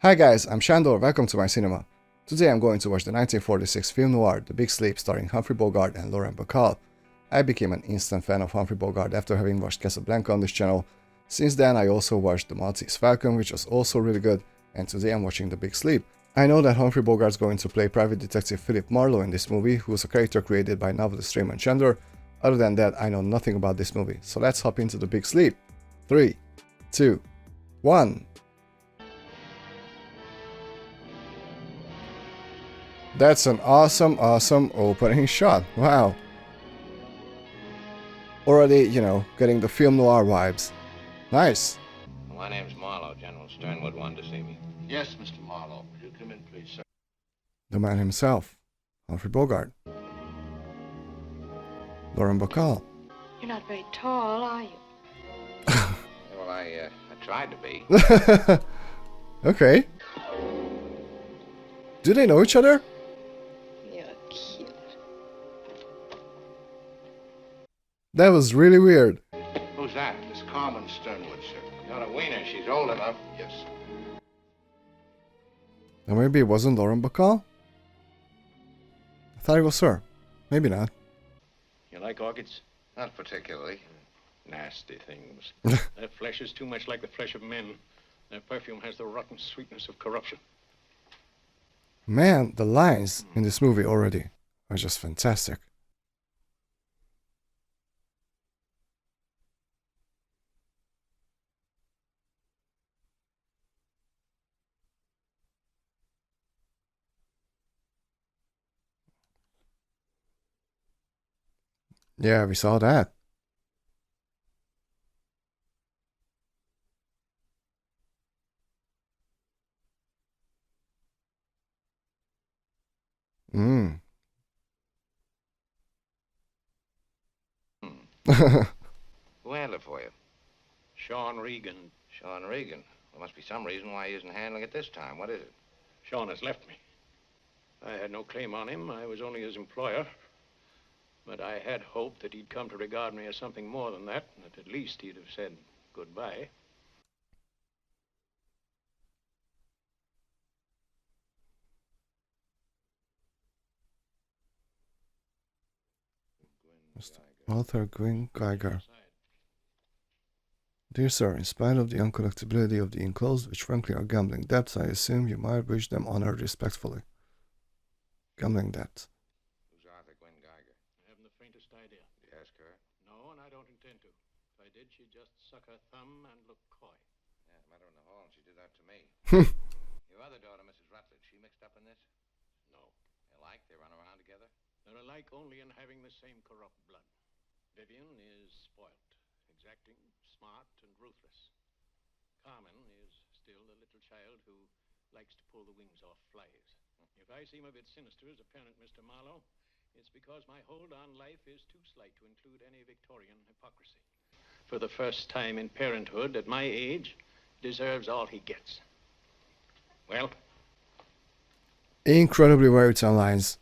Hi guys, I'm Shandor, welcome to my cinema. Today I'm going to watch the 1946 film noir The Big Sleep starring Humphrey Bogart and Bacall. I became an instant fan of Humphrey Bogart after having watched Casablanca on this channel. Since then I also watched The Maltese Falcon, which was also really good, and today I'm watching The Big Sleep. I know that Humphrey Bogart is going to play private detective Philip Marlowe in this movie, who's a character created by novelist Raymond Shandor. Other than that, I know nothing about this movie, so let's hop into The Big Sleep. 3, 2, 1. That's an awesome opening shot. Wow. Already, getting the film noir vibes. Nice. My name's Marlowe. General Sternwood wanted to see me. Yes, Mr. Marlowe. Will you come in, please, sir? The man himself, Humphrey Bogart. Bacall. You're not very tall, are you? Well, I tried to be. Okay. Do they know each other? You're cute. That was really weird. Who's that? Miss Carmen Sternwood, sir. Not a wiener. She's old enough. Yes, sir. Or maybe it wasn't Bacall? I thought it was her. Maybe not. You like orchids? Not particularly. Nasty things. Their flesh is too much like the flesh of men. Their perfume has the rotten sweetness of corruption. Man, the lines in this movie already are just fantastic. Yeah, we saw that. Mm. Who handled it for you? Sean Regan. Sean Regan. There must be some reason why he isn't handling it this time. What is it? Sean has left me. I had no claim on him. I was only his employer. But I had hoped that he'd come to regard me as something more than that, and that at least he'd have said goodbye. Mr. Arthur Gwyn Geiger. Dear sir, in spite of the uncollectibility of the enclosed, which frankly are gambling debts, I assume you might wish them honored respectfully. Gambling debts. Who's Arthur Gwyn Geiger? I haven't the faintest idea. Did you ask her? No, and I don't intend to. If I did, she'd just suck her thumb and look coy. Yeah, I met her in the hall and she did that to me. Your other daughter, Mrs. Rutledge, she mixed up in this? No. They like? They run around together? They're alike only in having the same corrupt blood. Vivian is spoilt, exacting, smart, and ruthless. Carmen is still the little child who likes to pull the wings off flies. If I seem a bit sinister as a parent, Mr. Marlowe, it's because my hold on life is too slight to include any Victorian hypocrisy. For the first time in parenthood, at my age, deserves all he gets. Well? Incredibly well written lines.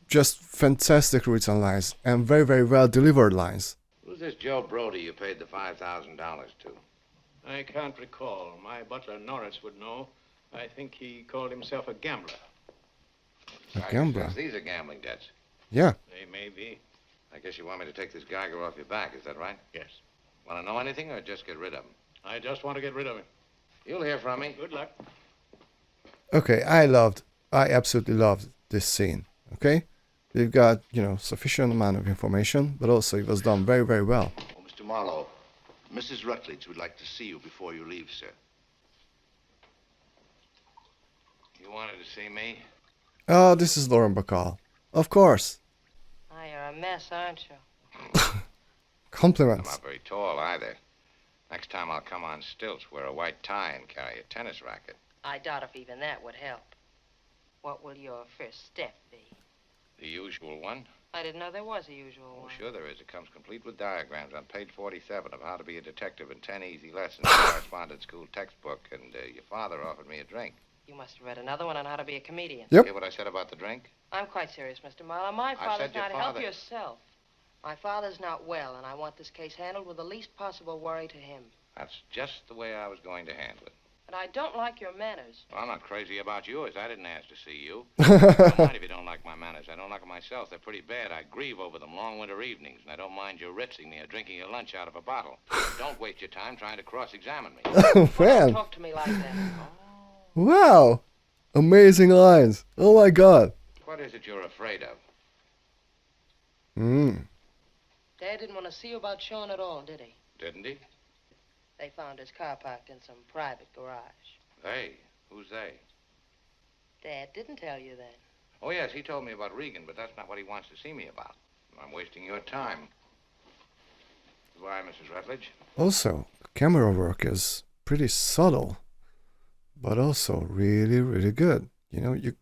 Just fantastic written lines and very, very well delivered lines. Who's this Joe Brody you paid the $5,000 to? I can't recall. My butler, Norris, would know. I think he called himself a gambler. A gambler? These are gambling debts. Yeah. They may be. I guess you want me to take this Geiger off your back, is that right? Yes. Want to know anything or just get rid of him? I just want to get rid of him. You'll hear from me. Good luck. Okay, I absolutely loved this scene. Okay? We've got, sufficient amount of information, but also it was done very, very well. Oh, Mr. Marlowe, Mrs. Rutledge would like to see you before you leave, sir. You wanted to see me? Oh, this is Bacall. Of course. Oh, you're a mess, aren't you? I'm Compliments. not very tall either. Next time I'll come on stilts, wear a white tie, and carry a tennis racket. I doubt if even that would help. What will your first step be? The usual one? I didn't know there was a usual Oh, one. sure there is. It comes complete with diagrams on page 47 of how to be a detective in 10 easy lessons, correspondence school textbook, and your father offered me a drink. You must have read another one on how to be a comedian. Yep. Hear what I said about the drink? I'm quite serious, Mr. Marlowe. My I father's said your not... Help father- yourself. My father's not well, and I want this case handled with the least possible worry to him. That's just the way I was going to handle it. But I don't like your manners. Well, I'm not crazy about yours. I didn't ask to see you. I don't mind if you don't like my manners. I don't like them myself. They're pretty bad. I grieve over them long winter evenings, and I don't mind you ritzing me or drinking your lunch out of a bottle. Don't waste your time trying to cross-examine me. Oh, Don't man. talk to me like that. Wow. Amazing lines. Oh my god. What is it you're afraid of? Dad didn't want to see you about Sean at all, did he? Didn't he? They found his car parked in some private garage. They? Who's they? Dad didn't tell you that. Oh, yes, he told me about Regan, but that's not what he wants to see me about. I'm wasting your time. Goodbye, Mrs. Rutledge. Also, camera work is pretty subtle, but also really, really good. You know, you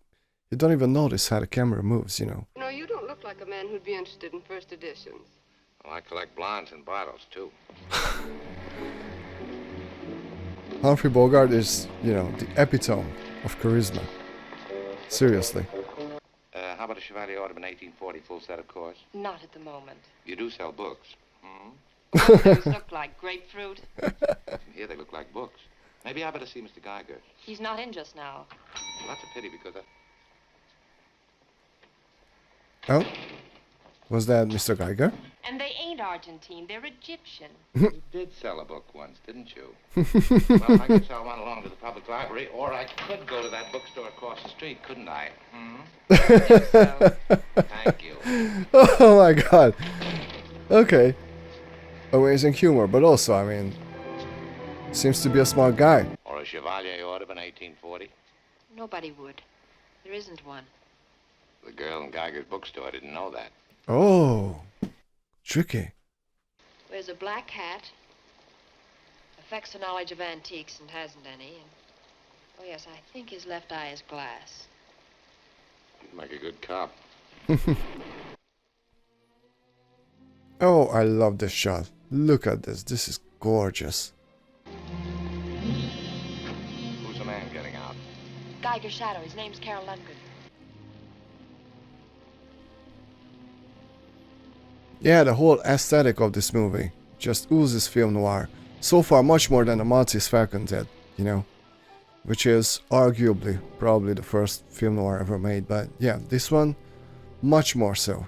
don't even notice how the camera moves, you know. No, you don't look like a man who'd be interested in first editions. Well, I collect blondes and bottles, too. Humphrey Bogart is, you know, the epitome of charisma. Seriously. How about a Chevalier Audubon 1840 full set of course? Not at the moment. You do sell books. Hmm? Those look like grapefruit. Here they look like books. Maybe I better see Mr. Geiger. He's not in just now. Well, that's a pity because Oh? Was that Mr. Geiger? And they ain't Argentine, they're Egyptian. you did sell a book once, didn't you? Well, I could sell one along to the public library, or I could go to that bookstore across the street, couldn't I? Hmm? So, Thank you. Oh my god. Okay. Amazing humor, but also, I mean, seems to be a smart guy. Or a Chevalier Audubon 1840. nobody would. There isn't one. The girl in Geiger's bookstore didn't know that. Oh, tricky. Wears a black hat, affects a knowledge of antiques and hasn't any, and, oh yes, I think his left eye is glass. He'd make a good cop. Oh, I love this shot. Look at this. This is gorgeous. Who's the man getting out? Geiger's shadow. His name's Carol Lundgren. Yeah, the whole aesthetic of this movie just oozes film noir. So far, much more than the Maltese Falcon did, you know, which is arguably probably the first film noir ever made. But yeah, this one, much more so.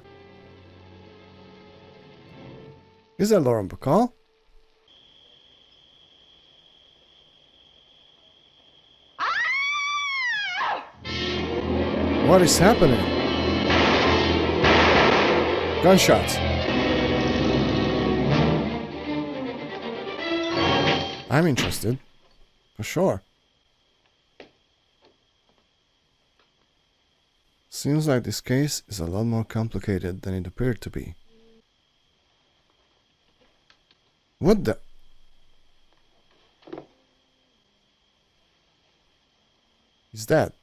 Is that Lauren Bacall? What is happening? Gunshots. I'm interested. For sure. Seems like this case is a lot more complicated than it appeared to be. What the? Is that?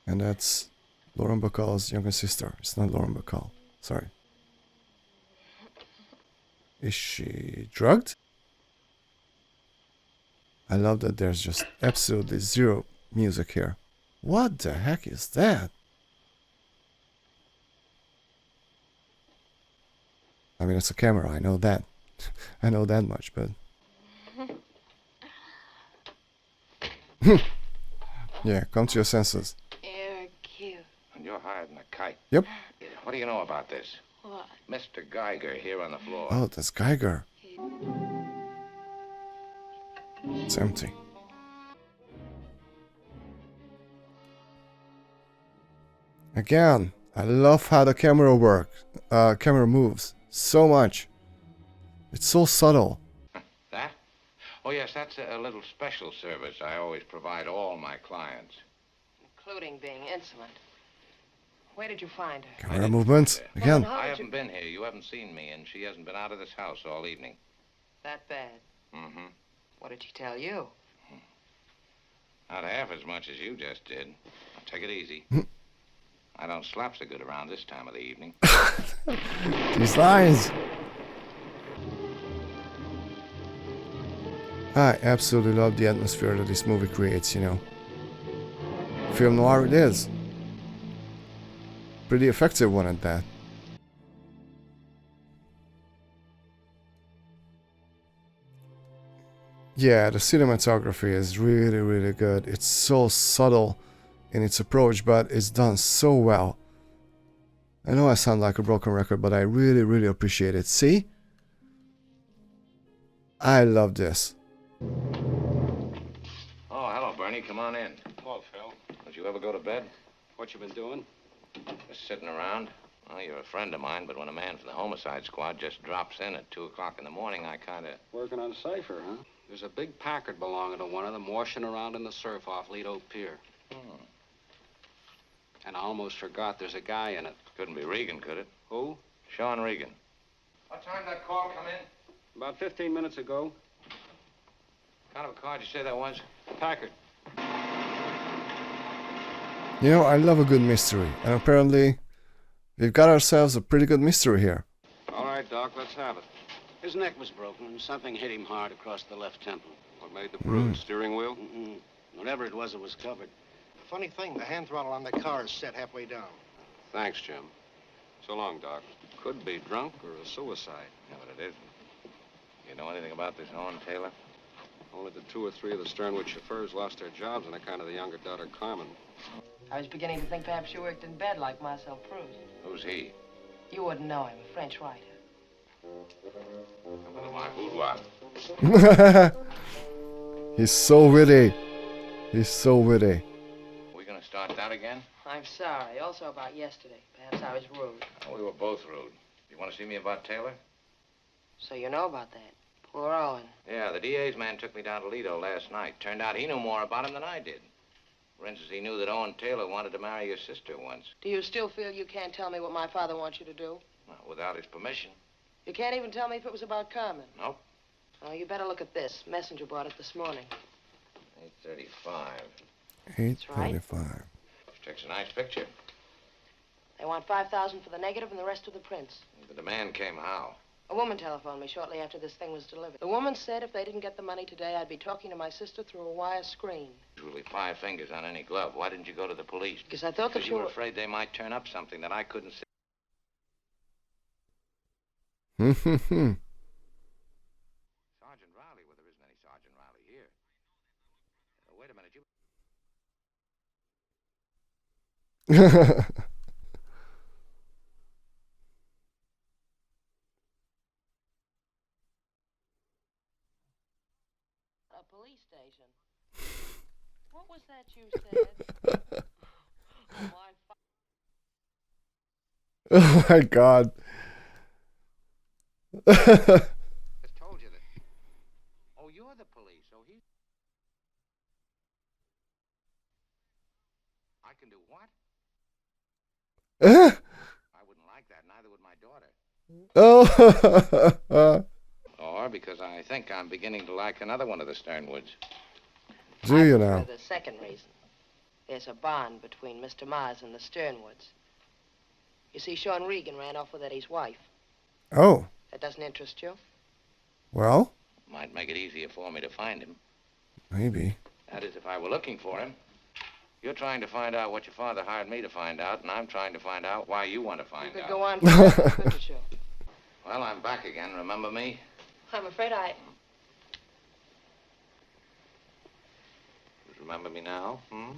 And that's Lauren Bacall's younger sister. It's not Lauren Bacall. Sorry. Is she drugged? I love that there's just absolutely zero music here. What the heck is that? I mean, it's a camera, I know that. I know that much, but... Yeah, come to your senses. You're cute. And you're higher than a kite. Yep. What do you know about this? What? Mr. Geiger here on the floor. Oh, that's Geiger. It's empty. Again, I love how the camera camera moves so much. It's so subtle. That? Oh, yes, that's a little special service I always provide all my clients. Including being insolent. Where did you find her? Camera movements again. How I did haven't been here. You haven't seen me, and she hasn't been out of this house all evening. That bad? Mm-hmm. What did she tell you? Not half as much as you just did. Take it easy. I don't slap so good around this time of the evening. These lines. I absolutely love the atmosphere that this movie creates, you know. Film noir it is. Pretty effective one at that. Yeah, the cinematography is really, really good. It's so subtle in its approach, but it's done so well. I know I sound like a broken record, but I really, really appreciate it. See? I love this. Oh, hello, Bernie. Come on in. Hello, Phil. Don't you ever go to bed? What you been doing? Just sitting around. Well, you're a friend of mine, but when a man from the homicide squad just drops in at 2 o'clock in the morning, I kind of... Working on a cipher, huh? There's a big Packard belonging to one of them washing around in the surf off Lido Pier. And I almost forgot there's a guy in it. Couldn't be Regan, could it? Who? Sean Regan. What time did that call come in? About 15 minutes ago. What kind of a car did you say that was? Packard. You know, I love a good mystery, and apparently we've got ourselves a pretty good mystery here. All right, Doc, let's have it. His neck was broken and something hit him hard across the left temple. What made the bruise? Steering wheel? Whatever it was covered. Funny thing, the hand throttle on the car is set halfway down. Thanks, Jim. So long, Doc. Could be drunk or a suicide. Yeah, but it isn't. You know anything about this Owen Taylor? Only the 2 or 3 of the Sternwood chauffeurs lost their jobs on account of the younger daughter, Carmen. I was beginning to think perhaps you worked in bed like Marcel Proust. Who's he? You wouldn't know him, a French writer. A little my boudoir. He's so witty. He's so witty. We gonna start that again? I'm sorry. Also about yesterday. Perhaps I was rude. Oh, we were both rude. You want to see me about Taylor? So you know about that. Poor Owen. Yeah, the DA's man took me down to Lido last night. Turned out he knew more about him than I did. For instance, he knew that Owen Taylor wanted to marry your sister once. Do you still feel you can't tell me what my father wants you to do? Well, without his permission. You can't even tell me if it was about Carmen? Nope. Oh, you better look at this. Messenger brought it this morning. 8:35. 8:35. Takes a nice picture. They want $5,000 for the negative and the rest of the prints. The demand came how? A woman telephoned me shortly after this thing was delivered. The woman said if they didn't get the money today, I'd be talking to my sister through a wire screen. Usually 5 fingers on any glove. Why didn't you go to the police? Because I thought that Because you were afraid they might turn up something that I couldn't see. Hmm. Sergeant Riley? Well, there isn't any Sergeant Riley here. Wait a minute, you... A police station. What was that you said? Oh my God. Just told you that. Oh, you're the police, so he... I can do what? I wouldn't like that, neither would my daughter. Oh. Or because I think I'm beginning to like another one of the Sternwoods. Do you I now? prefer the second reason. There's a bond between Mr. Mars and the Sternwoods. You see, Sean Regan ran off with Eddie's wife. Oh. That doesn't interest you? Well, Might make it easier for me to find him. maybe. That is, if I were looking for him. You're trying to find out what your father hired me to find out, and I'm trying to find out why you want to You find could out. go on forever, couldn't you? Well, I'm back again. Remember me? I'm afraid I... Remember me now? Hmm?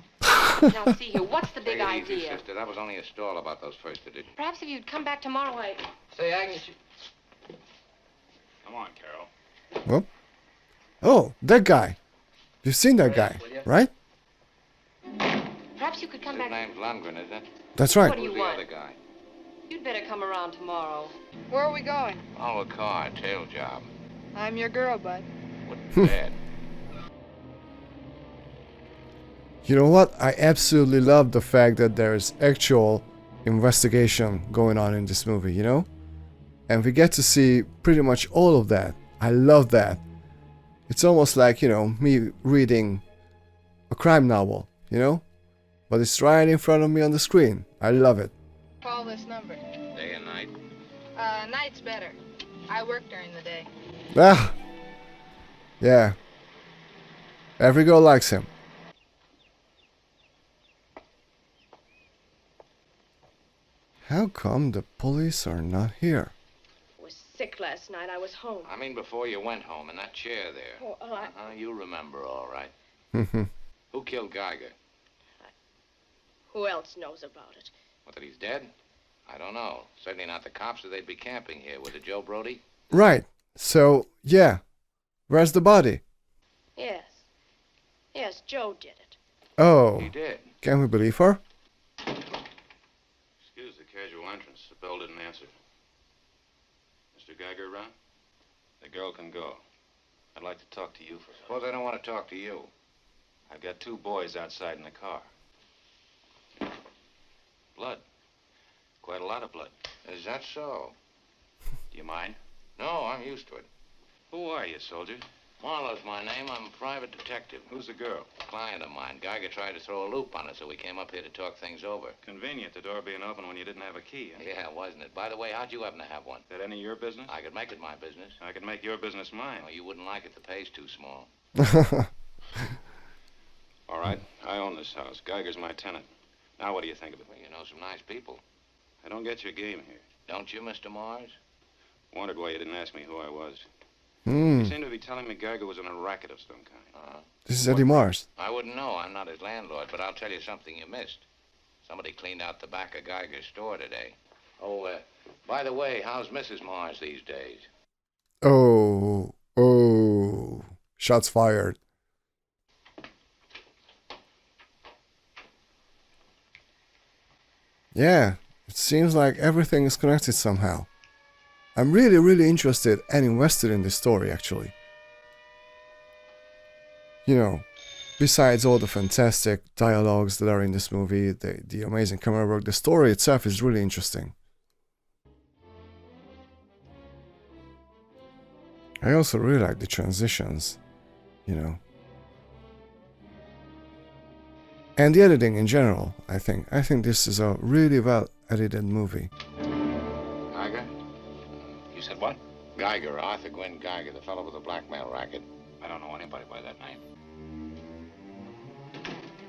Now, see here, what's the big Take it easy, idea? sister. That was only a stall about those first editions. Perhaps if you'd come back tomorrow, I... Say, Agnes, Come on, Carol. Well. Oh, that guy. You've seen that guy, right? Perhaps you could come His back... name's Lundgren, is it? That's right. What do you Who's the want? other guy? You'd better come around tomorrow. Where are we going? Oh, a car, tail job. I'm your girl, bud. Wouldn't bad. You know what? I absolutely love the fact that there's actual investigation going on in this movie, you know? And we get to see pretty much all of that. I love that. It's almost like, you know, me reading a crime novel, you know? But it's right in front of me on the screen. I love it. Call this number. Day and night. Night's better. I work during the day. Ah! Yeah. Every girl likes him. How come the police are not here? It was sick last night. I was home. I mean before you went home, in that chair there. Oh, You remember all right. Mhm. Who killed Geiger? Who else knows about it? What, that he's dead? I don't know. Certainly not the cops, or they'd be camping here. Would it, Joe Brody? Right. So, yeah. Where's the body? Yes. Yes, Joe did it. Oh. He did. Can we believe her? Excuse the casual entrance. The bell didn't answer. Mr. Geiger around? The girl can go. I'd like to talk to you for a Suppose I don't want to talk to you. I've got 2 boys outside in the car. Blood. Quite a lot of blood. Is that so? Do you mind? No, I'm used to it. Who are you, soldier? Marlowe's my name. I'm a private detective. Who's the girl? A client of mine. Geiger tried to throw a loop on us, so we came up here to talk things over. Convenient, the door being open when you didn't have a key. Huh? Yeah, wasn't it? By the way, how'd you happen to have one? That any of your business? I could make it my business. I could make your business mine. Oh, you wouldn't like it. The pay's too small. All right, I own this house. Geiger's my tenant. Now what do you think of it? Well, you know some nice people. I don't get your game here. Don't you, Mr. Mars? Wondered why you didn't ask me who I was. Hmm. You seem to be telling me Geiger was in a racket of some kind. This is Eddie Mars. I wouldn't know. I'm not his landlord, but I'll tell you something you missed. Somebody cleaned out the back of Geiger's store today. Oh, by the way, how's Mrs. Mars these days? Oh. Oh. Shots fired. Yeah. It seems like everything is connected somehow. I'm really, really interested and invested in this story, actually. You know, besides all the fantastic dialogues that are in this movie, the amazing camera work, the story itself is really interesting. I also really like the transitions, you know. And the editing in general, I think. I think this is a really well edited movie. Geiger? You said what? Geiger, Arthur Gwynn Geiger, the fellow with the blackmail racket. I don't know anybody by that name.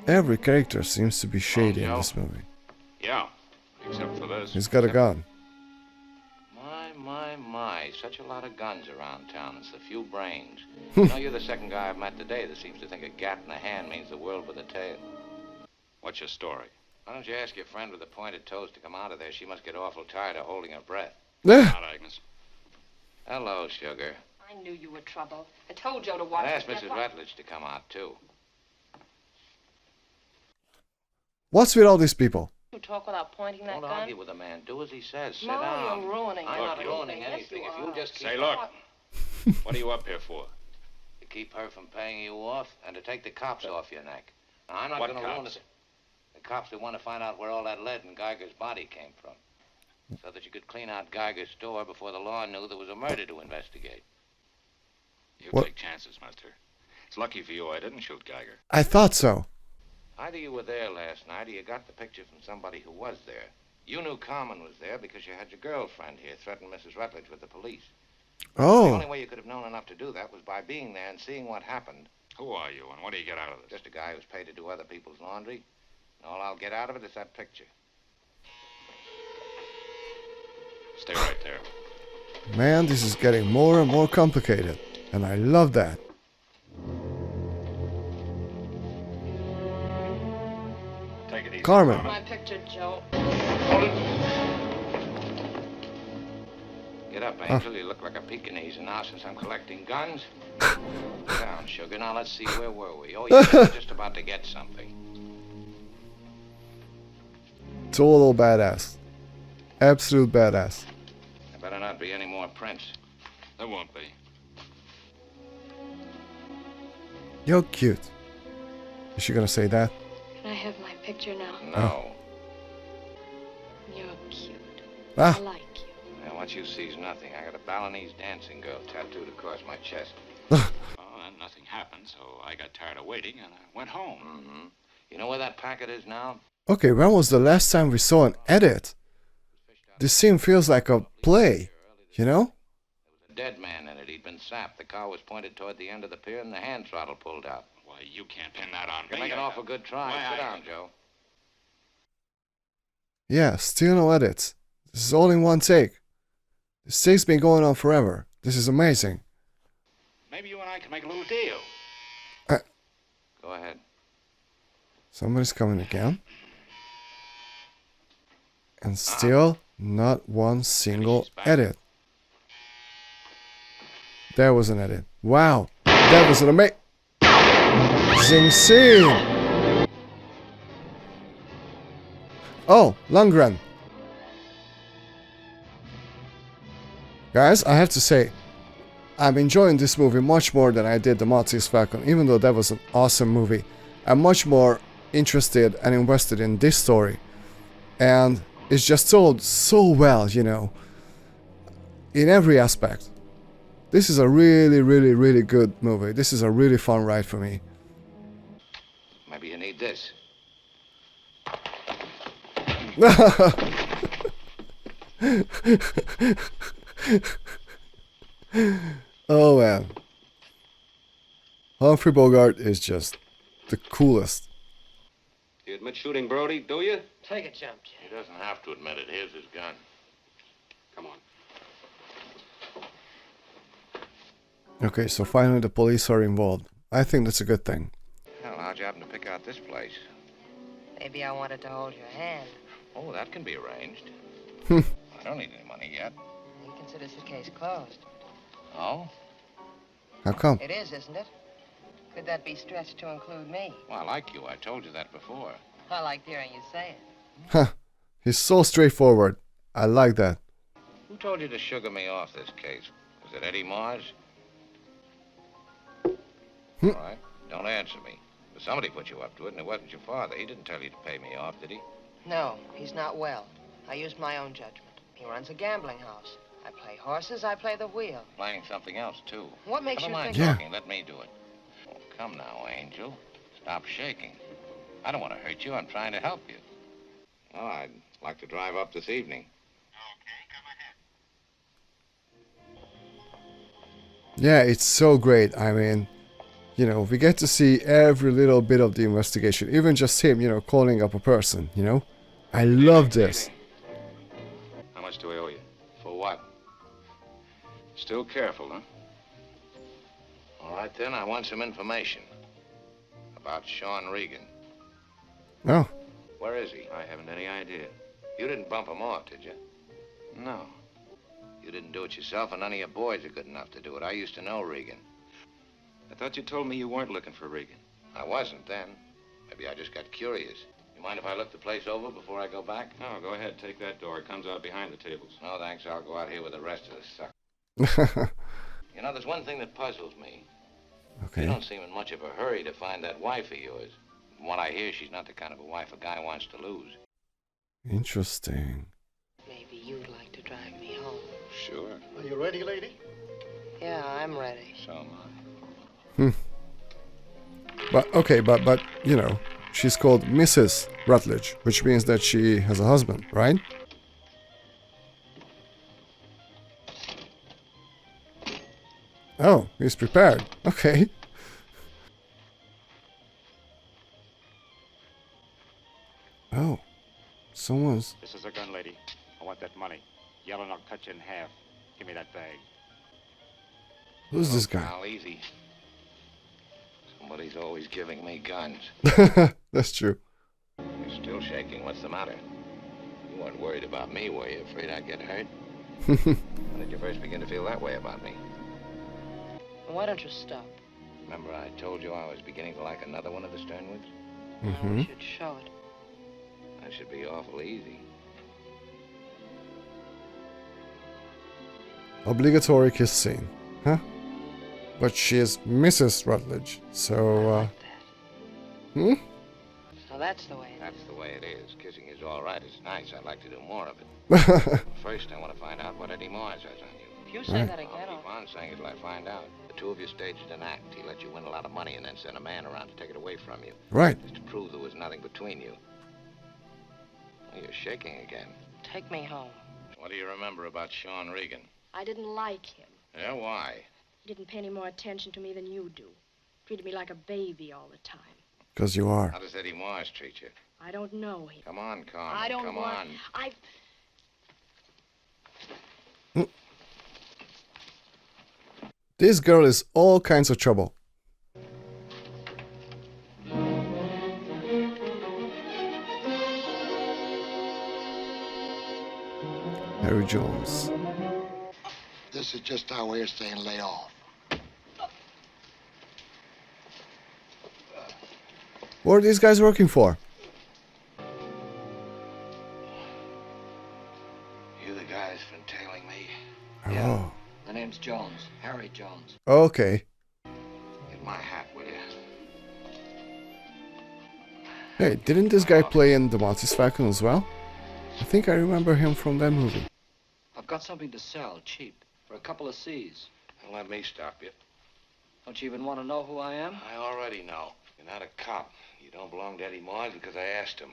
Every character seems to be shady in Joe? this movie. Yeah, except for this. He's got a gun. My. Such a lot of guns around town and so few brains. You know, you're the second guy I've met today that seems to think a gat in the hand means the world with a tail. What's your story? Why don't you ask your friend with the pointed toes to come out of there? She must get awful tired of holding her breath. Not Agnes. Hello, sugar. I knew you were trouble. I told Joe to watch I asked his Mrs. step. Rutledge to come out, too. What's with all these people? You talk without pointing that Don't gun? argue with a man. Do as he says. Sit No, down. you're ruining it. I'm not Look, ruining Yes, anything. you If you'll are. just keep... Say, look. What are you up here for? To keep her from paying you off and to take the cops off your neck. Now, I'm not What going to ruin cops? it. The cops that want to find out where all that lead in Geiger's body came from. So that you could clean out Geiger's store before the law knew there was a murder to investigate. You What? take chances, mister. It's lucky for you I didn't shoot Geiger. I thought so. Either you were there last night or you got the picture from somebody who was there. You knew Carmen was there because you had your girlfriend here threaten Mrs. Rutledge with the police. The Oh. only way you could have known enough to do that was by being there and seeing what happened. Who are you, and what do you get out of this? Just a guy who's paid to do other people's laundry. And all I'll get out of it is that picture. Stay right there. Man, this is getting more and more complicated. And I love that. Take it easy. Carmen. My picture, Joe. Get up, Angel. You look like a Pekingese. And now, since I'm collecting guns, sit down, sugar. Now, let's see, where were we? Oh, yeah, we were just about to get something. Total badass. Absolute badass. There better not be any more prints. There won't be. You're cute. Is she gonna say that? Can I have my picture now? No. You're cute. Ah. I like you. Now, what you see is nothing. I got a Balinese dancing girl tattooed across my chest. Well, then nothing happened, so I got tired of waiting, and I went home. Mm-hmm. You know where that packet is now? Okay, when was the last time we saw an edit? This scene feels like a play, you know? There was a dead man in it. He'd been sapped. The car was pointed toward the end of the pier, and the hand throttle pulled out. Why, you can't pin that on You me. make an awful good try. Why, Sit down, Joe. Yeah, still no edits. This is all in one take. This thing's been going on forever. This is amazing. Maybe you and I can make a little deal. Go ahead. Somebody's coming again. And still not one single edit. There was an edit. Wow. That was an amazing scene. Oh, Lundgren. Guys, I have to say, I'm enjoying this movie much more than I did the Maltese Falcon, even though that was an awesome movie. I'm much more interested and invested in this story. And it's just told so well, you know, in every aspect. This is a really, really, really good movie. This is a really fun ride for me. Maybe you need this. Oh man. Humphrey Bogart is just the coolest. You admit shooting Brody, do you? Take a jump, Jack. He doesn't have to admit it. Here's his gun. Come on. Okay, so finally the police are involved. I think that's a good thing. Hell, how'd you happen to pick out this place? Maybe I wanted to hold your hand. Oh, that can be arranged. Hmm. I don't need any money yet. He considers the case closed. Oh? How come? It is, isn't it? Could that be stretched to include me? Well, I like you. I told you that before. I liked hearing you say it. Huh. He's so straightforward. I like that. Who told you to sugar me off this case? Was it Eddie Mars? Hmm. All right. Don't answer me. But somebody put you up to it, and it wasn't your father. He didn't tell you to pay me off, did he? No, he's not well. I used my own judgment. He runs a gambling house. I play horses, I play the wheel. Playing something else, too. What makes Never you mind think... Yeah. talking. Let me do it. Oh, come now, Angel. Stop shaking. I don't want to hurt you. I'm trying to help you. Oh, I'd like to drive up this evening. Yeah, it's so great. I mean, you know, we get to see every little bit of the investigation. Even just him, you know, calling up a person, you know. I love this. How much do I owe you? For what? Still careful, huh? All right, then. I want some information about Sean Regan. Oh, Where is he? I haven't any idea. You didn't bump him off, did you? No. You didn't do it yourself, and none of your boys are good enough to do it. I used to know Regan. I thought you told me you weren't looking for Regan. I wasn't then. Maybe I just got curious. You mind if I look the place over before I go back? No, go ahead. Take that door. It comes out behind the tables. No, thanks. I'll go out here with the rest of the suckers. You know, there's one thing that puzzles me. You okay. don't seem in much of a hurry to find that wife of yours. From what I hear, she's not the kind of a wife a guy wants to lose. Interesting. Maybe you'd like to drive me home. Sure. Are you ready, lady? Yeah, I'm ready. So am I. Hmm. But okay, but you know, she's called Mrs. Rutledge, which means that she has a husband, right? Oh, he's prepared. Okay. Oh, someone's... This is a gun, lady. I want that money. Yell and I'll cut you in half. Give me that bag. Who's this guy? Now, easy. Somebody's always giving me guns. That's true. You're still shaking. What's the matter? You weren't worried about me, were you? Afraid I'd get hurt? When did you first begin to feel that way about me? Why don't you stop? Remember I told you I was beginning to like another one of the Sternwoods? Mm-hmm. You should show it. That should be awful easy. Obligatory kiss scene, huh? But she is Mrs. Rutledge, so, I like that. Hmm? So that's the way it is. That's the way it is. Kissing is all right. It's nice. I'd like to do more of it. First, I want to find out what Eddie Mars has on you. If you say Right. that again, I'll keep on saying it till I find out. The two of you staged an act. He let you win a lot of money and then sent a man around to take it away from you. Right. Just to prove there was nothing between you. Well, you're shaking again. Take me home. What do you remember about Sean Regan? I didn't like him. Yeah, why? He didn't pay any more attention to me than you do. Treated me like a baby all the time. Because you are. How does Eddie Mars treat you? I don't know him. Come on, Carmen. I don't Come want... on. I... This girl is all kinds of trouble. Harry Jones. This is just our way of saying lay off. What are these guys working for? You the guys been tailing me? Oh. My name's Jones. Harry Jones. Okay. Get my hat, will you? Hey, didn't this guy play in The Maltese Falcon as well? I think I remember him from that movie. I've got something to sell, cheap, for a couple of C's. Don't let me stop you. Don't you even want to know who I am? I already know. You're not a cop. You don't belong to Eddie Mars because I asked him.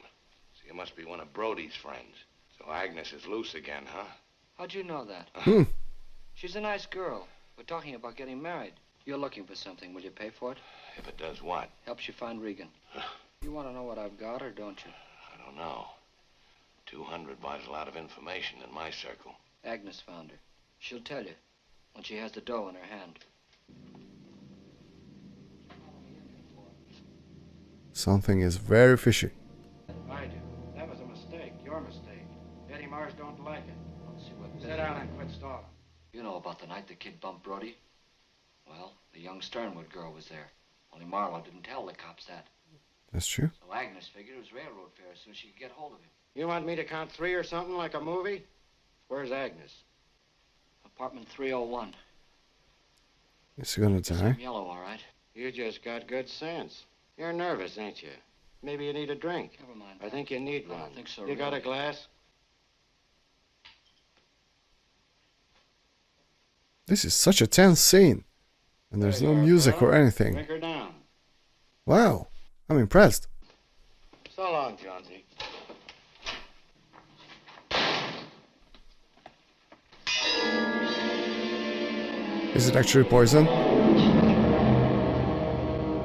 So you must be one of Brody's friends. So Agnes is loose again, huh? How'd you know that? Hmm. She's a nice girl. We're talking about getting married. You're looking for something. Will you pay for it? If it does what? Helps you find Regan. You want to know what I've got, or don't you? I don't know. 200 buys a lot of information in my circle. Agnes found her. She'll tell you when she has the dough in her hand. Something is very fishy. I do. That was a mistake. Your mistake. Eddie Mars don't like it. Let's see what Sit down and quit stalling. You know about the night the kid bumped Brody? Well, the young Sternwood girl was there. Only Marlowe didn't tell the cops that. That's true. So Agnes figured it was railroad fare as soon as she could get hold of him. You want me to count 3 or something like a movie? Where's Agnes? Apartment 301. Is he gonna die? I'm yellow, all right. You just got good sense. You're nervous, ain't you? Maybe you need a drink. Never mind. I think you need I one. don't think so, You got a really. glass? This is such a tense scene. And there's There no you are, music girl. or anything. Drink her down. Wow. I'm impressed. So long, Jonesy. Is it actually poison?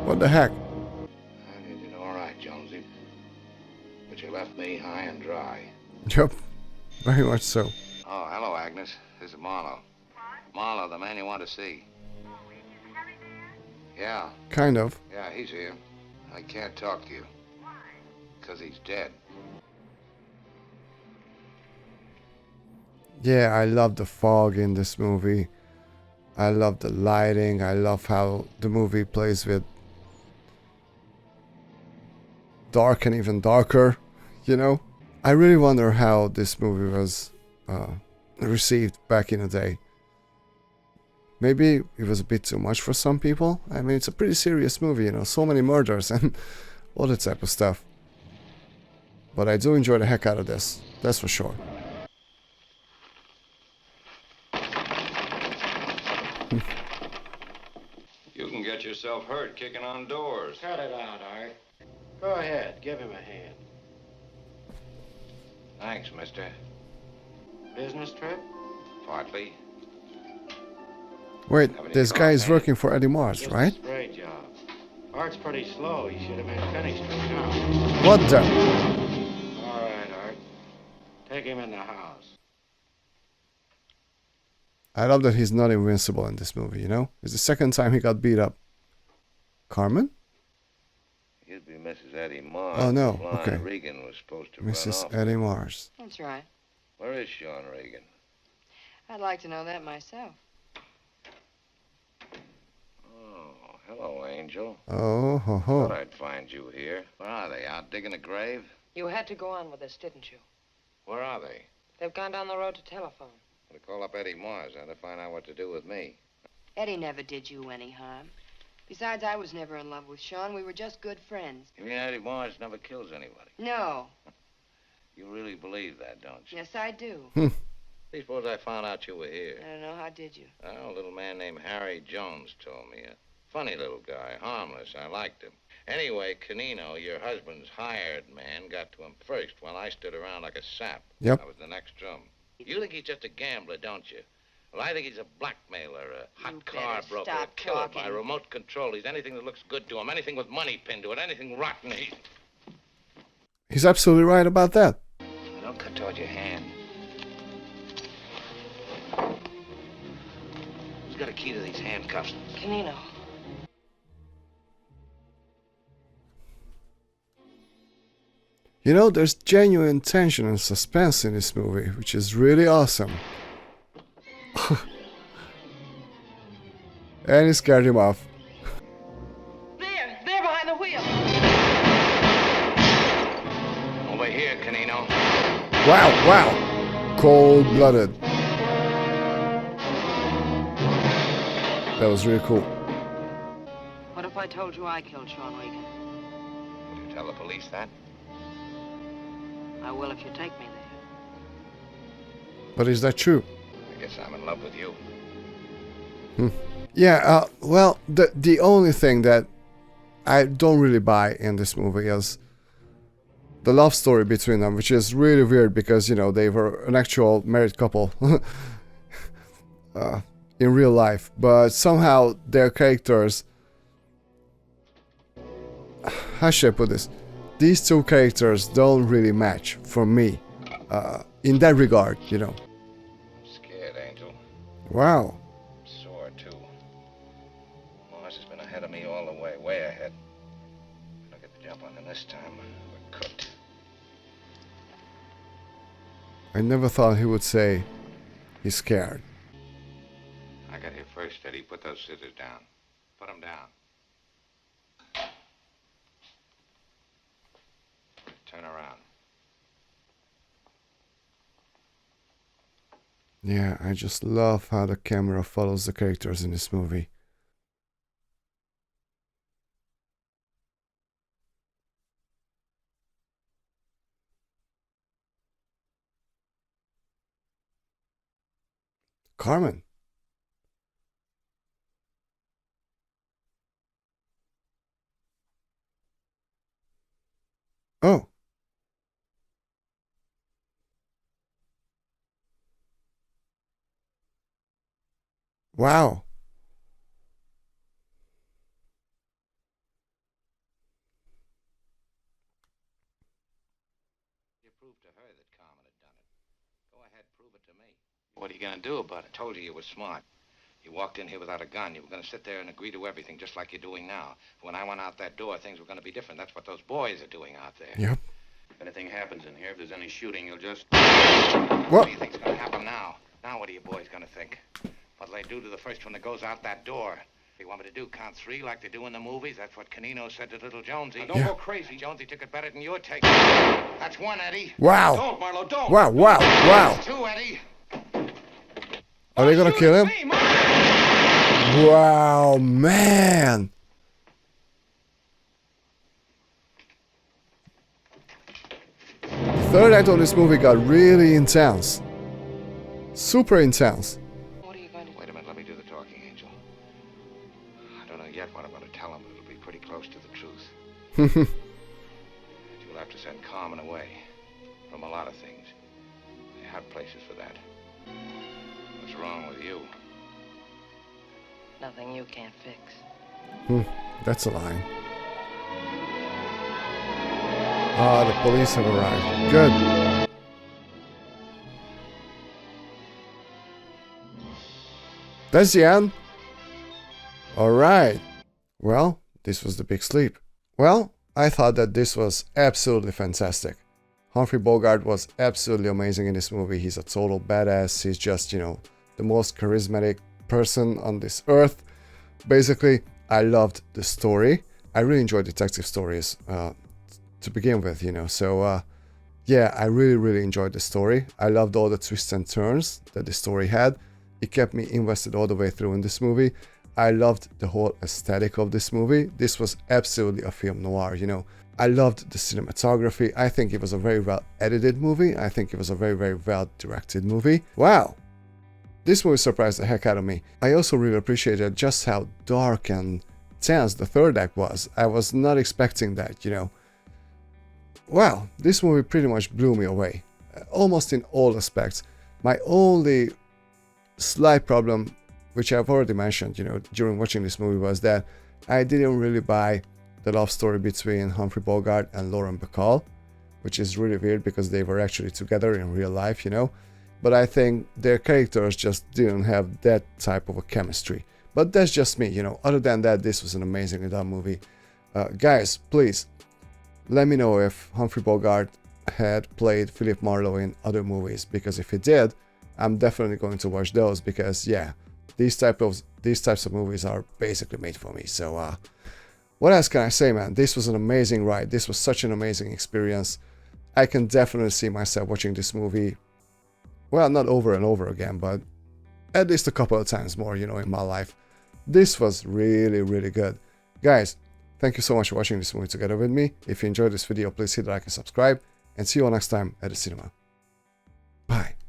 What the heck? You did all right, Jonesy. But you left me high and dry. Yup. Very much so. Oh, hello, Agnes. This is Marlowe. Marlowe, the man you want to see. Yeah, Kind of. yeah, he's here. I can't talk to you. Why? Because he's dead. Yeah, I love the fog in this movie. I love the lighting. I love how the movie plays with dark and even darker, you know? I really wonder how this movie was received back in the day. Maybe it was a bit too much for some people. I mean, it's a pretty serious movie, you know, so many murders and all that type of stuff. But I do enjoy the heck out of this, that's for sure. You can get yourself hurt kicking on doors. Cut it out, Art. Go ahead. Give him a hand. Thanks, mister. Business trip? Partly. Wait, Have any this guy is coffee? working for Eddie Mars, Just right? a spray job. Art's pretty slow. You should have been finished by now. What the? All right, Art. Take him in the house. I love that he's not invincible in this movie, you know? It's the second time he got beat up. Carmen? You'd be Mrs. Eddie Mars. Oh, no, Blind okay. Regan was supposed to run Mrs. off. Eddie Mars. That's right. Where is Sean Regan? I'd like to know that myself. Oh, hello, Angel. Oh, ho, Thought ho. I'd find you here. Where are they? Out digging a grave? You had to go on with us, didn't you? Where are they? They've gone down the road to telephone. To call up Eddie Mars and to find out what to do with me. Eddie never did you any harm. Besides, I was never in love with Sean. We were just good friends. You mean Eddie Mars never kills anybody? No. You really believe that, don't you? Yes, I do. See, suppose I found out you were here. I don't know. How did you? Well, a little man named Harry Jones told me. A funny little guy, harmless. I liked him. Anyway, Canino, your husband's hired man, got to him first while I stood around like a sap. Yep. I was the next drum. You think he's just a gambler, don't you? Well, I think he's a blackmailer, a hot You car better broker, stop a killer by talking. remote control. He's anything that looks good to him, anything with money pinned to it, anything rotten. He's absolutely right about that. Don't cut toward your hand. got a key to these handcuffs? Canino. You know, there's genuine tension and suspense in this movie, which is really awesome. And he scared him off. There behind the wheel. Over here, Canino. Wow. Cold-blooded. That was really cool. What if I told you I killed Sean Regan? Would you tell the police that? I will if you take me there. But is that true? I guess I'm in love with you. Yeah, well, the only thing that I don't really buy in this movie is the love story between them, which is really weird because, you know, they were an actual married couple in real life. But somehow their characters... How should I put this? These two characters don't really match for me in that regard, you know. I'm scared, Angel. Wow. I'm sore, too. Mars has been ahead of me all the way, way ahead. If I get the jump on him this time, we're cooked. I never thought he would say he's scared. I got here first, Eddie. Put those scissors down. Put them down. Turn around. Yeah, I just love how the camera follows the characters in this movie. Carmen. Oh. Wow. You proved to her that Carmen had done it. Go ahead, prove it to me. What are you going to do about it? I told you were smart. You walked in here without a gun. You were going to sit there and agree to everything just like you're doing now. When I went out that door, things were going to be different. That's what those boys are doing out there. Yep. If anything happens in here, if there's any shooting, you'll just... What do you think's going to happen now? Now what are you boys going to think? What'll they do to the first one that goes out that door? They want me to do count three like they do in the movies? That's what Canino said to little Jonesy. Now, don't go crazy. Jonesy took it better than you're taking. That's one, Eddie. Wow. Don't, Marlo, don't. Wow, wow, wow. That's two, Eddie. Are they gonna kill him? Wow, man. The third act of this movie got really intense. Super intense. What are you going to... Wait a minute, let me do the talking, Angel. I don't know yet what I'm going to tell him, but it'll be pretty close to the truth. You'll have to send Carmen away from a lot of things. They have places for that. What's wrong with you? Nothing you can't fix. That's a line. Ah, the police have arrived. Good. That's the end? Alright. Well, this was The Big Sleep. Well, I thought that this was absolutely fantastic. Humphrey Bogart was absolutely amazing in this movie. He's a total badass. He's just, you know, the most charismatic person on this earth. Basically, I loved the story. I really enjoyed detective stories to begin with, you know. So, yeah, I really enjoyed the story. I loved all the twists and turns that the story had. It kept me invested all the way through in this movie. I loved the whole aesthetic of this movie. This was absolutely a film noir, you know. I loved the cinematography. I think it was a very well edited movie. I think it was a very well directed movie. Wow. This movie surprised the heck out of me. I also really appreciated just how dark and tense the third act was. I was not expecting that, you know. Wow, this movie pretty much blew me away. Almost in all aspects. My only slight problem, which I've already mentioned, you know, during watching this movie, was that I didn't really buy the love story between Humphrey Bogart and Lauren Bacall, which is really weird because they were actually together in real life, you know. but I think their characters just didn't have that type of a chemistry. But that's just me, you know. Other than that, this was an amazingly done movie. Guys, please let me know if Humphrey Bogart had played Philip Marlowe in other movies, because if he did, I'm definitely going to watch those, because yeah, these types of movies are basically made for me. So what else can I say, man? This was an amazing ride. This was such an amazing experience. I can definitely see myself watching this movie, well, not over and over again, but at least a couple of times more, you know, in my life. This was really, really good. Guys, thank you so much for watching this movie together with me. If you enjoyed this video, please hit like and subscribe, and see you all next time at the cinema. Bye.